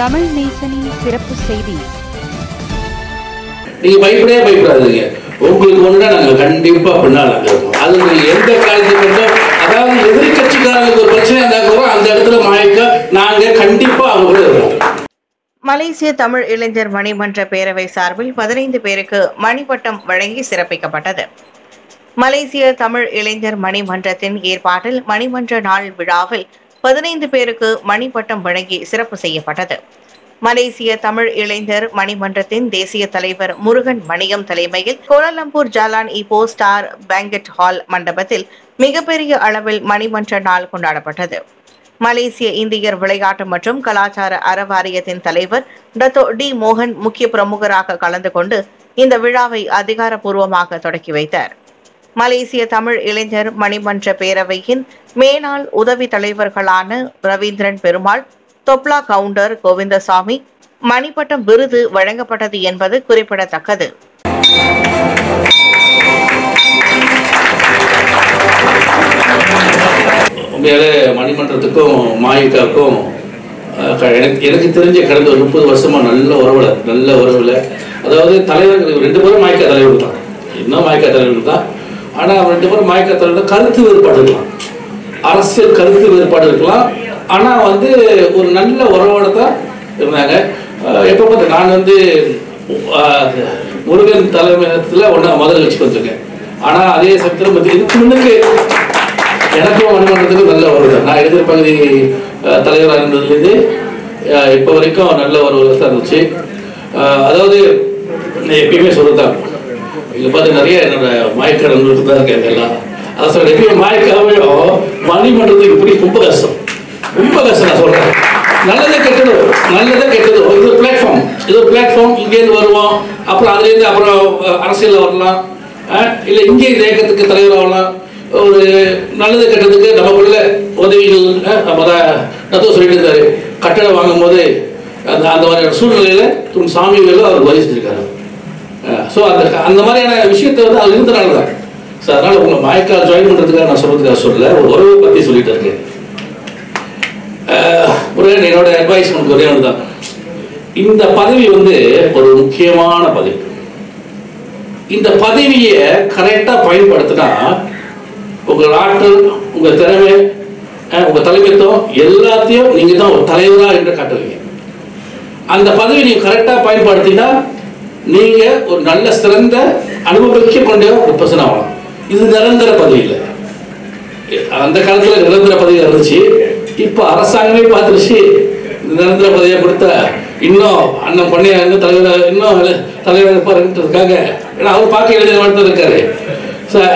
தமிழ் நேசனின் சிறப்பு செய்தி. நீங்க பயப்படாதீங்க. உங்களுக்கு ஒண்ணா நாங்க கண்டிப்பா பின்னால இருக்கோம். அது எந்த காலத்துக்கு அதாவது எதிர்கட்சிக்காரங்களுக்கு ஒரு பிரச்சனை இருந்தா கூட அந்த இடத்துல மாய்க்க நாங்க கண்டிப்பா அவங்க இருக்கோம். மலேசிய தமிழ் இளைஞர் மணிமன்ற பேரவை சார்பில் 15 பேருக்கு மணிப்பட்டம் வழங்கி சிறப்பிக்கப்பட்டது. மலேசிய தமிழ் இளைஞர் மணிமன்றத்தின் ஏற்பாட்டில் மணிமன்ற நாள் விழாவில் 15 பேருக்கு மணிப்பட்டம் வழங்கி சிறப்பு செய்யப்பட்டது. மலேசிய தமிழ் இளைஞர் மணிமன்றத்தின் தேசிய தலைவர் முருகன் மணியம் தலைமையில் கோலாலம்பூர் ஜாலான் இப்போ ஸ்டார் பேங்கெட் ஹால் மண்டபத்தில் மிகப்பெரிய அளவில் மணிமன்ற நாள் கொண்டாடப்பட்டது. மலேசிய இந்தியர் விளையாட்டு மற்றும் கலாச்சார அறவாரியத்தின் தலைவர் டத்தோ டி மோகன் முக்கிய பிரமுகராக கலந்து கொண்டு இந்த விழாவை அதிகாரப்பூர்வமாக தொடக்கி வைத்தார். மலேசிய தமிழ் இளைஞர் மணிமன்ற பேரவையின் மேனாள் உதவி தலைவர்களான ரவீந்திரன் பெருமாள், தொப்லா கவுண்டர் கோவிந்தசாமி மணிப்பட்டம் விருது வழங்கப்பட்டது என்பது குறிப்பிடத்தக்கது. உண்மையாலே மணிமன்றத்துக்கும் மாயிக்காவுக்கும் எனக்கு தெரிஞ்ச கடந்த ஒரு 30 வருஷமா நல்ல உறவுல அதாவது தலைவர்கள் 2 பேரும் மாய்க்கா தலைவர்கள் தான், இன்னும் மாய்க்கா தலைவர்கள் தான். ஆனா 2 பேரும் மாய்க்கா தலைவர்கள் கருத்து வேறுபாடு இருக்கலாம், அரசியல் கருத்து வேறுபாடு இருக்கலாம். ஆனா ஒரு நல்ல உறவோட தான் இருந்தாங்க. எப்ப பார்த்து நான் முருகன் தலைமையத்தில் முதல் வச்சுட்டு வந்திருக்கேன். ஆனா அதே சமயத்தில் இதுக்கு முன்னுக்கு எனக்கும் மணிமன்றத்துக்கு நல்ல உறவு தான். நான் எதிர்பகுதி தலைவராக இருந்ததுலேருந்து இப்போ வரைக்கும் நல்ல உறவு தான் இருந்துச்சு. அதாவது எப்பயுமே சொல்றதுதான், இங்க பார்த்து நிறைய என்னோட மாயக்காரங்களுக்கு தான் இருக்காங்க எல்லாம். அதை சொல்ற எப்பயுமே மாயக்காவையும் மணிமன்றத்துக்கு இப்படி ரொம்ப கஷ்டம் நான் சொல்றேன். நல்லதே கெட்டதோ இது ஒரு பிளாட்ஃபார்ம். இங்கேருந்து வருவோம், அப்புறம் அதுலேருந்து அப்புறம் அரசியலில் வரலாம், இல்லை இங்கே இயக்கத்துக்கு தலைவர் ஆகலாம். ஒரு நல்லது கெட்டதுக்கு நமக்குள்ள உதவிகள் நம்ம தான் சொல்லிட்டு இருந்தாரு. கட்டடம் வாங்கும் போது அந்த மாதிரியான சூழ்நிலையில துன் சாமிகளும் அவர் உதவி செஞ்சிருக்காரு. ஸோ அந்த மாதிரியான விஷயத்தை அது இருந்தனால தான். ஸோ அதனால உங்களை மாய்க்கால் ஜாயின் பண்றதுக்காக நான் சொல்றதுக்காக சொல்லல, ஒரு உறவை பத்தி சொல்லிட்டு இருக்கேன். என்னோட அட்வைஸ் உங்களுக்கு ஒரே ஒன்று தான். இந்த பதவி ஒரு முக்கியமான பதவி. இந்த பதவியை கரெக்டா பயன்படுத்தினா உங்கள் ஆற்றல், உங்க திறமை, உங்க தலைமைத்துவம் எல்லாத்தையும் நீங்க தான் ஒரு தலைவரா என்று காட்டுவீங்க. அந்த பதவி நீங்க கரெக்டா பயன்படுத்தினா நீங்க ஒரு நல்ல சிறந்த அனுபவிக்க கொண்டே ஒரு பர்சன் ஆகலாம். இது நிரந்தர பதவி இல்லை. அந்த காலத்துல நிரந்தர பதவி இருந்துச்சு, இப்ப அரசாங்கமே பார்த்துருச்சு நிரந்தர பதவியை கொடுத்த இன்னும் அண்ணன் பண்ணையா தலைவர் இன்னும் தலைவர் இருப்பாருன்றதுக்காக. ஏன்னா அவர் பார்க்க எழுதிய இருக்காரு.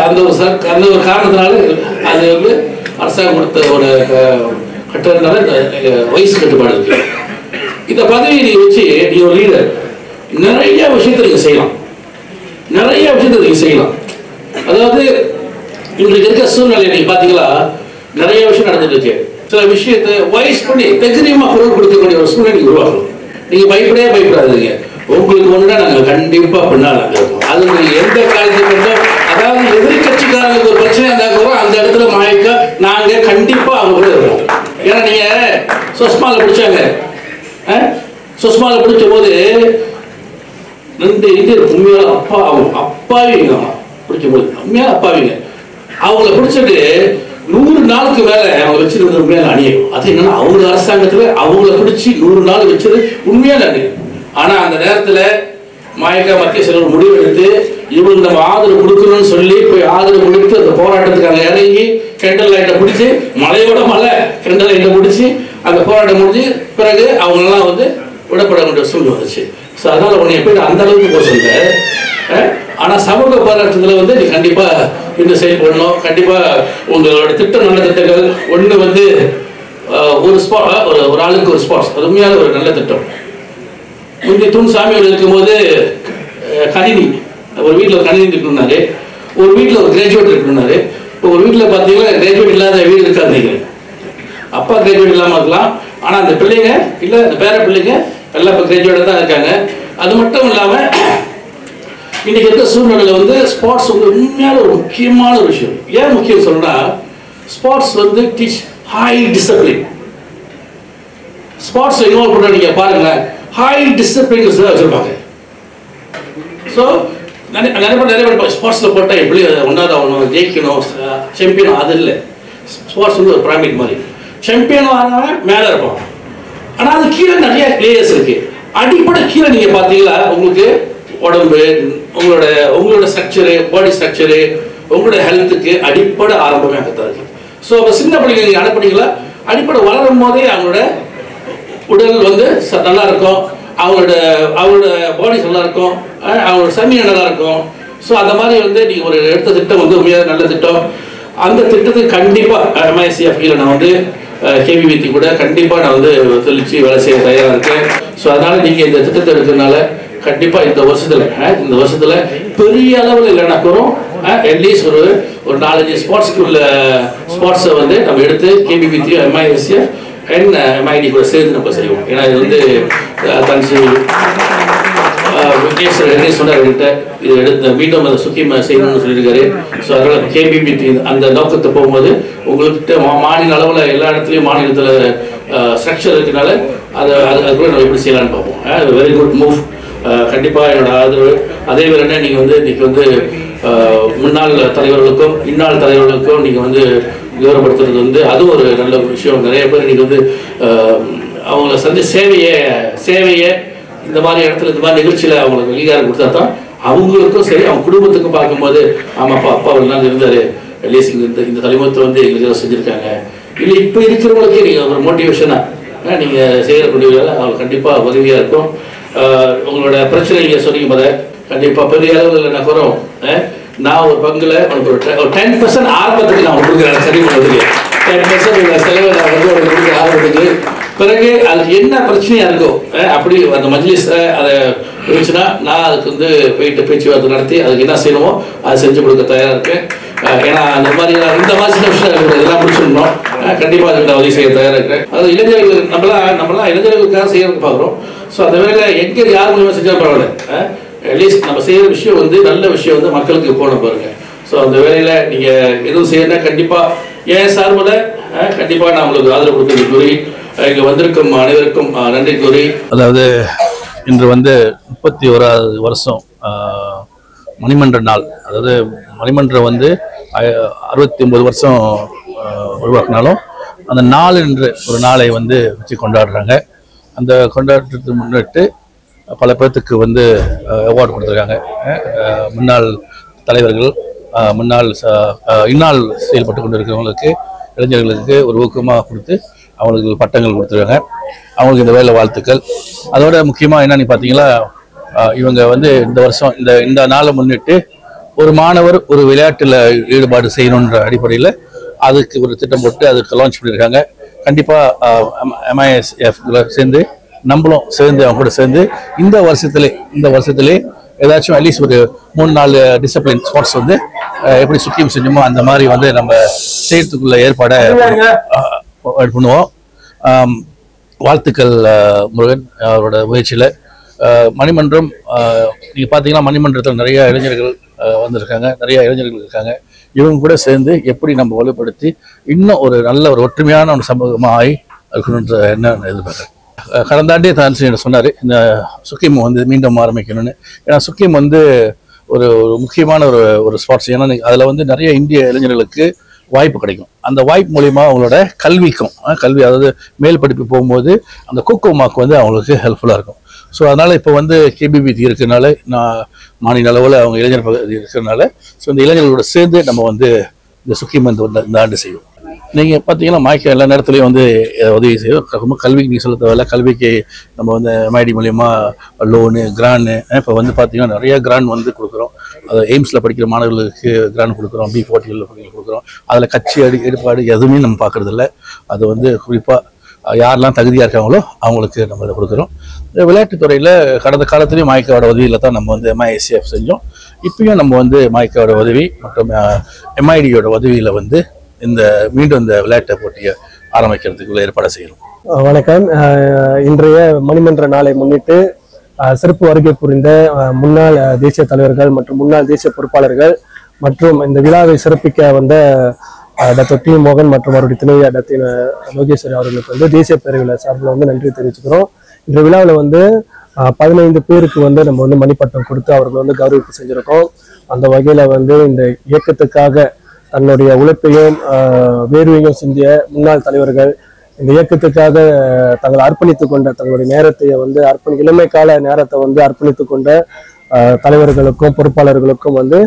அந்த ஒரு காரணத்தினால அது அரசாங்கம் கொடுத்த ஒரு கட்டுறதுனால வயசு கட்டுப்பாடு இருக்கு. இந்த பதவியை நீ வச்சு நீ ஒரு லீடர் நிறைய விஷயத்தை நீங்க செய்யலாம். அதாவது இன்றைக்கு இருக்க சூழ்நிலை நீங்க பாத்தீங்களா, நிறைய விஷயம் நடந்துட்டு இருக்கு. சில விஷயத்தை வயசு பண்ணி தைரியமா குரல் கொடுக்கக்கூடிய ஒரு சூழ்நிலை உருவாக்கணும். நீங்க பயப்படாதீங்க. உங்களுக்கு ஒண்ணா நாங்க கண்டிப்பா பின்னால இருக்கோம். அது எந்த காலத்துக்கு அதாவது எதிர்கட்சிக்காரங்களுக்கு ஒரு பிரச்சனை இருந்தா கூட அந்த இடத்துல மாய்க்க நாங்க கண்டிப்பா அவங்க கூட இருக்கோம். ஏன்னா நீங்க சுஷ்மால பிடிச்சாங்க, சுஷ்மால பிடிச்ச போது 2 இது உண்மையால அப்பாவிங்க பிடிச்ச போது உண்மையால அப்பாவிங்க அவங்கள பிடிச்சிட்டு 100 நாளுக்கு மேல அவங்க வச்சிருந்தது உண்மையால அணியும். அது என்னன்னா அவங்க அரசாங்கத்துல அவங்கள பிடிச்சி 100 நாள் வச்சது உண்மையால அணியும். ஆனா அந்த நேரத்துல மாயக்கா மத்திய செலவு முடிவு எடுத்து இவங்க நம்ம ஆதரவு கொடுக்கணும்னு சொல்லி போய் ஆதரவு கொடுத்து அந்த போராட்டத்துக்காக இறங்கி கெண்டல் லைட்டை பிடிச்சி மழையோட மழை கெண்டல் லைட்டை பிடிச்சி அந்த போராட்டம் முடிஞ்சு பிறகு அவங்களெல்லாம் விடப்பட வேண்டிய சூழ்நிலை வந்துச்சு. ஸோ அதனால உன்னை போய் அந்த அளவுக்கு போக சொல்ல. ஆனா சமூக போராட்டத்துல நீ கண்டிப்பா இந்த செயல்படணும். கண்டிப்பா உங்களோட திட்டம், நல்ல திட்டங்கள் ஒண்ணு ஒரு ஆளுக்கு ஒரு ஸ்பாட்ஸ், அது உண்மையான ஒரு நல்ல திட்டம். முந்தி துன் சாமியோடு இருக்கும்போது கணினி, ஒரு வீட்டில் ஒரு கணினி இருக்கணும்னாரு, ஒரு வீட்டில் ஒரு கிராஜுவேட் இருக்கணும்னாரு. இப்போ ஒரு வீட்டில் பார்த்தீங்கன்னா கிராஜுவேட் இல்லாத வீடு இருக்காது. அப்பா கிராஜுவேட் இல்லாமல் இருக்கலாம், ஆனால் அந்த பிள்ளைங்க இல்லை அந்த பேர பிள்ளைங்க எல்லாம் இப்போ கிராஜுவேட்டாக தான் இருக்காங்க. அது மட்டும் இல்லாமல் இன்னைக்கு இருக்க சூழ்நிலையில் ஸ்போர்ட்ஸ் உண்மையான ஒரு முக்கியமான ஒரு விஷயம். ஏன் முக்கியம் சொல்றேன்னா, sports teach high discipline. Sports involve பண்ண நீங்கள் பாருங்களேன், ஹை டிசிப்ளின்ஸ் தான் வச்சுருப்பாங்க. ஸோ நிறைய பேர் ஸ்போர்ட்ஸில் போட்டால் எப்படி ஒன்றாவது ஆகணும், ஜெயிக்கணும், சாம்பியன், அது இல்லை. ஸ்போர்ட்ஸ் வந்து ஒரு பிராமிட் மாதிரி. சாம்பியன் ஆனவன் மேலே இருப்பான், ஆனால் அது கீழே நிறைய லேயர்ஸ் இருக்குது. அடிப்படை கீழே நீங்கள் பார்த்தீங்களா உங்களுக்கு உடம்பு, உங்களோட ஸ்ட்ரக்சரு, பாடி ஸ்ட்ரக்சரு, உங்களோட ஹெல்த்துக்கு அடிப்படை ஆரம்பமே அங்கத்தான் இருக்கு. ஸோ அப்போ சின்ன பிள்ளைங்க நீங்கள் அனுப்புனீங்களா, அடிப்படை வளரும் போதே அவங்களோட உடல் வந்து நல்லா இருக்கும், அவங்களோட பாடி நல்லா இருக்கும், அவங்களோட சமயம் நல்லா இருக்கும். ஸோ அந்த மாதிரி வந்து நீங்கள் ஒரு எடுத்த திட்டம் வந்து உண்மையாக நல்ல திட்டம். அந்த திட்டத்துக்கு கண்டிப்பாக MISCF கீழே நான் வந்து KVVT கூட கண்டிப்பாக நான் வந்து தெளிச்சு வேலை செய்ய தயாராக இருக்கேன். ஸோ அதனால் நீங்கள் இந்த திட்டத்தை எடுக்கிறதுனால கண்டிப்பாக இந்த வருஷத்தில் பெரிய அளவில் இல்லைன்னா கூட அட்லீஸ்ட் ஒரு 4-5 ஸ்போர்ட்ஸை வந்து நம்ம எடுத்து KVVT, MISCF அண்ட் MID கூட சேர்ந்து நம்ம செய்வோம். ஏன்னா இது வந்து தன்சி சொன்னார் என்கிட்ட, இது எடுத்து மீண்டும் அதை சுற்றி செய்யணும்னு சொல்லியிருக்காரு. ஸோ அதனால் KVVT அந்த நோக்கத்தை போகும்போது உங்கள்கிட்ட மாநில அளவில் எல்லா இடத்துலையும் மாநிலத்தில் ஸ்ட்ரக்சர் இருக்கனால அது கூட நம்ம எப்படி செய்யலான்னு பார்ப்போம். Very good move. கண்டிப்பாக என்னோட ஆதரவு. அதே மாதிரி என்ன, நீங்கள் வந்து இன்றைக்கி வந்து முன்னாள் தலைவர்களுக்கும் இந்நாள் தலைவர்களுக்கும் நீங்கள் வந்து விவரப்படுத்துறது வந்து அதுவும் ஒரு நல்ல விஷயம். நிறைய பேர் நீங்கள் வந்து அவங்கள சேவையை இந்த மாதிரி இடத்துல இந்த மாதிரி நிகழ்ச்சியில் அவங்களுக்கு அங்கீகாரம் கொடுத்தா தான் அவங்களுக்கும் சரி, அவங்க குடும்பத்துக்கும் பார்க்கும்போது ஆமாப்பா அப்பா ஒரு நாள் இருந்தார், அட்லீஸ்ட் இந்த தலைமுறை வந்து எங்களுக்கு செஞ்சுருக்காங்க. இல்லை இப்போ இருக்கிறவங்களுக்கே நீங்கள் ஒரு மோட்டிவேஷனாக நீங்கள் செய்யக்கூடிய அவங்க கண்டிப்பாக உதவியாக இருக்கும். உங்களோட பிரச்சனை நீங்கள் சொன்னீங்க போத கண்டிப்பாக பெரிய அளவில் நான் குறோம். நான் ஒரு பங்குல உனக்கு ஒரு 10% ஆரம்பத்துக்கு நான் கொடுக்குறேன், சரி பண்ணுறதுக்கு 10% செலவு நான் வந்து உனக்கு கொடுக்குற ஆரம்பத்துக்கு. பிறகு அதுக்கு என்ன பிரச்சனையாக இருக்கோ அப்படி அந்த மஜ்லிஸ் அதை இருந்துச்சுன்னா நான் அதுக்கு வந்து போயிட்டு பேச்சுவார்த்தை நடத்தி அதுக்கு என்ன செய்யணுமோ அதை செஞ்சு கொடுக்க தயாராக இருக்கேன். ஏன்னா இந்த மாதிரி சின்ன விஷயம் இதெல்லாம் முடிச்சிடணும். கண்டிப்பாக அதுக்கு நான் உதவி செய்ய தயாராக இருக்கேன். அது இளைஞர்கள் நம்மளாம் இளைஞர்களுக்காக செய்யறதுக்கு பார்க்குறோம். ஸோ அந்த வேலை எங்கே யார் மூலியமாக செஞ்சால் பரவாயில்ல, அட்லீஸ்ட் நம்ம செய்கிற விஷயம் வந்து நல்ல விஷயம் வந்து மக்களுக்கு போன பாருங்க. ஸோ அந்த வேலையில் நீங்கள் எதுவும் செய்யணும் கண்டிப்பாக ஏன் சார்பில் கண்டிப்பாக நான் உங்களுக்கு ஆதரவு கொடுத்தது கூறி இங்கே வந்திருக்கும் அனைவருக்கும் நன்றி கூறி, அதாவது இன்று வந்து 31வது வருஷம் மணிமன்ற நாள். அதாவது மணிமன்றம் வந்து 69 வருஷம் உருவாக்கினாலும் அந்த நாள் என்று ஒரு நாளை வந்து வச்சு கொண்டாடுறாங்க. அந்த கொண்டாட்டத்துக்கு முன்னிட்டு பல பேர்த்துக்கு வந்து அவார்டு கொடுத்துருக்காங்க. முன்னாள் தலைவர்கள், இந்நாள் செயல்பட்டு கொண்டு இருக்கிறவங்களுக்கு, இளைஞர்களுக்கு ஒரு ஊக்கமாக கொடுத்து அவங்களுக்கு பட்டங்கள் கொடுத்துருக்காங்க. அவங்களுக்கு இந்த வேலை வாழ்த்துக்கள். அதோட முக்கியமாக என்னன்னு பார்த்தீங்கன்னா, இவங்க வந்து இந்த வருஷம் இந்த நாளை முன்னிட்டு ஒரு மாணவர் ஒரு விளையாட்டில் ஈடுபாடு செய்யணுன்ற அடிப்படையில் அதுக்கு ஒரு திட்டம் போட்டு அதுக்கு லான்ச் பண்ணியிருக்காங்க. கண்டிப்பாக MISF சேர்ந்து நம்மளும் சேர்ந்து அவங்க கூட சேர்ந்து இந்த வருஷத்திலே ஏதாச்சும் அட்லீஸ்ட் ஒரு 3-4 டிசிப்ளின் ஸ்போர்ட்ஸ் வந்து எப்படி சுக்கியம் செஞ்சோமோ அந்த மாதிரி வந்து நம்ம செய்யறதுக்குள்ள ஏற்பாடை பண்ணுவோம். வாழ்த்துக்கள் முருகன் அவரோட முயற்சியில். மணிமன்றம் நீங்கள் பார்த்தீங்கன்னா மணிமன்றத்தில் நிறைய இளைஞர்கள் வந்திருக்காங்க, நிறைய இளைஞர்கள் இருக்காங்க. இவங்க கூட சேர்ந்து எப்படி நம்ம வலுப்படுத்தி இன்னும் ஒரு நல்ல ஒரு ஒற்றுமையான ஒரு சமூகமாக ஆகி இருக்கணுன்ற என்ன எதிர்பார்க்குறேன். கடந்த ஆண்டே தான் சொன்னார் இந்த சுக்கியம் வந்து மீண்டும் ஆரம்பிக்கணும்னு. ஏன்னா சுக்கியம் வந்து ஒரு முக்கியமான ஒரு ஸ்பாட்ஸ். ஏன்னா அதில் வந்து நிறைய இந்திய இளைஞர்களுக்கு வாய்ப்பு கிடைக்கும். அந்த வாய்ப்பு மூலிமா அவங்களோட கல்வி அதாவது மேல் படிப்பு போகும்போது அந்த கோகோமாக்கு வந்து அவங்களுக்கு ஹெல்ப்ஃபுல்லாக இருக்கும். ஸோ அதனால் இப்போ வந்து KVVT இருக்கிறதுனால நான் மாநில அளவில் அவங்க இளைஞர் பகுதி இருக்கிறதுனால ஸோ இந்த இளைஞர்களோட சேர்ந்து நம்ம வந்து இந்த சுக்கியம் இந்த ஆண்டு செய்வோம். நீங்கள் பார்த்தீங்கன்னா மாய்க்க எல்லா நேரத்துலையும் வந்து உதவி செய்யும். கல்விக்கு நீங்கள் சொல்ல தேவையில்ல. கல்விக்கு நம்ம வந்து MID மூலிமா லோனு, கிராண்டு, இப்போ வந்து பார்த்தீங்கன்னா நிறைய கிராண்ட் வந்து கொடுக்குறோம். அது எய்ம்ஸில் படிக்கிற மாணவர்களுக்கு கிராண்ட் கொடுக்குறோம், B40 கொடுக்குறோம். அதில் கட்சி ஈடுபாடு எதுவுமே நம்ம பார்க்குறதில்ல. அது வந்து குறிப்பாக யாரெல்லாம் தகுதியாக இருக்காங்களோ அவங்களுக்கு நம்ம இதை கொடுக்குறோம். விளையாட்டுத்துறையில் கடந்த காலத்துலேயும் மாய்க்காவோட உதவியில் தான் நம்ம வந்து MISCF செஞ்சோம். இப்பயும் நம்ம வந்து மாய்க்காவோட உதவி மற்றும் MIDயோட உதவியில் வந்து மீண்டும் இந்த விளையாட்டு போட்டியை ஆரம்பிக்கிறதுக்குள்ள ஏற்பாடு செய்யணும். வணக்கம். இன்றைய மணிமன்ற நாளை முன்னிட்டு சிறப்பு வருகை புரிந்த முன்னாள் தேசிய தலைவர்கள் மற்றும் முன்னாள் தேசிய பொறுப்பாளர்கள் மற்றும் இந்த விழாவை சிறப்பிக்க வந்த டாக்டர் டி மோகன் மற்றும் அவருடைய துணைவியா டாக்டர் லோகேஸ்வரி அவர்களுக்கு வந்து தேசிய பேரவையில் சார்பில் வந்து நன்றி தெரிவிச்சுக்கிறோம். இந்த விழாவில் வந்து 15 பேருக்கு வந்து நம்ம வந்து மணிப்பட்டம் கொடுத்து அவர்கள் வந்து கௌரவிப்பு செஞ்சிருக்கோம். அந்த வகையில வந்து இந்த இயக்கத்துக்காக தன்னுடைய உழைப்பையும் வேர்வையும் சிந்திய முன்னாள் தலைவர்கள், இந்த இயக்கத்துக்காக தங்களை அர்ப்பணித்து கொண்ட தங்களுடைய நேரத்தை வந்து இளமை கால நேரத்தை வந்து அர்ப்பணித்து கொண்ட தலைவர்களுக்கும் பொறுப்பாளர்களுக்கும் வந்து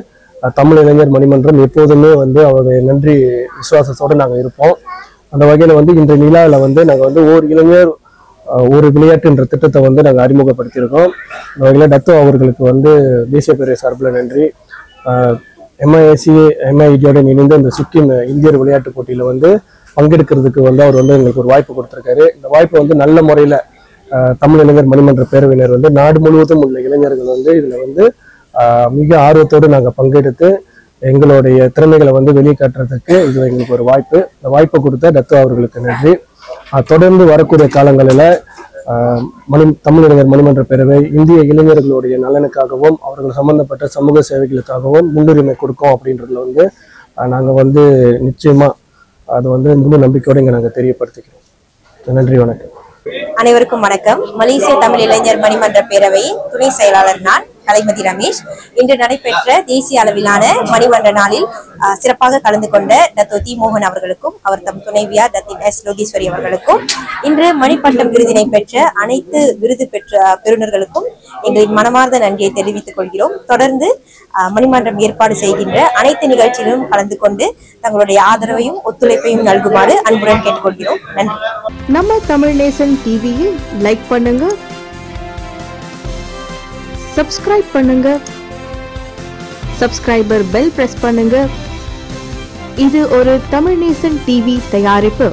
தமிழ் இளைஞர் மணிமன்றம் எப்போதுமே வந்து அவருடைய நன்றி விசுவாசத்தோடு நாங்கள் இருப்போம். அந்த வகையில வந்து இன்றைய நிலாவில் வந்து நாங்கள் வந்து ஓர் இளைஞர் ஒரு விளையாட்டு என்ற திட்டத்தை வந்து நாங்கள் அறிமுகப்படுத்தியிருக்கோம். அந்த வகையில் டத்தோ அவர்களுக்கு வந்து தேசிய பேரவை சார்பில் நன்றி. MIIDயுடன் இணைந்து இந்த சிக்கிம் இந்தியர் விளையாட்டு போட்டியில் வந்து பங்கெடுக்கிறதுக்கு வந்து அவர் வந்து எங்களுக்கு ஒரு வாய்ப்பு கொடுத்துருக்காரு. இந்த வாய்ப்பை வந்து நல்ல முறையில் தமிழ் இளைஞர் மணிமன்ற பேரவையினர் வந்து நாடு முழுவதும் உள்ள இளைஞர்கள் வந்து இதில் வந்து மிக ஆர்வத்தோடு நாங்கள் பங்கெடுத்து எங்களுடைய திறமைகளை வந்து வெளியே காட்டுறதுக்கு இது எங்களுக்கு ஒரு வாய்ப்பு. இந்த வாய்ப்பை கொடுத்த டத்தோ அவர்களுக்கு நன்றி. தொடர்ந்து வரக்கூடிய காலங்களில் தமிழ் இளைஞர் மணிமன்ற பேரவை இந்திய இளைஞர்களுடைய நலனுக்காகவும் அவர்கள் சம்பந்தப்பட்ட சமூக சேவைகளுக்காகவும் முன்னுரிமை கொடுக்கும் அப்படின்றதுல வந்து நாங்கள் வந்து நிச்சயமா அது வந்து முழு நம்பிக்கையோடு இங்கே நாங்கள் தெரியப்படுத்திக்கிறோம். நன்றி, வணக்கம். அனைவருக்கும் வணக்கம். மலேசிய தமிழ் இளைஞர் மணிமன்ற பேரவையின் துணை செயலாளர் நான் கலைமதி ரமேஷ். இன்று நடைபெற்ற தேசிய அளவிலான மணிமன்ற நாளில் சிறப்பாக கலந்து கொண்ட டாக்டர் டி மோகன் அவர்களுக்கும் அவர் தம் துணைவியார் டாக்டர் எஸ் லோகேஸ்வரி அவர்களுக்கும் இன்று மணிப்பட்டம் விருதினை பெற்ற அனைத்து விருது பெற்ற பெறுநர்களுக்கும் எங்களின் மனமார்ந்த நன்றியை தெரிவித்துக் கொள்கிறோம். தொடர்ந்து மணிமன்றம் ஏற்பாடு செய்கின்ற அனைத்து நிகழ்ச்சியிலும் கலந்து கொண்டு தங்களுடைய ஆதரவையும் ஒத்துழைப்பையும் நல்குமாறு அன்புடன் கேட்டுக்கொள்கிறோம். நன்றி. நம்ம தமிழ் நேசன் டிவியை லைக் பண்ணுங்க, சப்ஸ்கிரைப் பண்ணுங்க, சப்ஸ்கிரைபர் பெல் பிரஸ் பண்ணுங்க. இது ஒரு தமிழ் நேசன் டிவி தயாரிப்பு.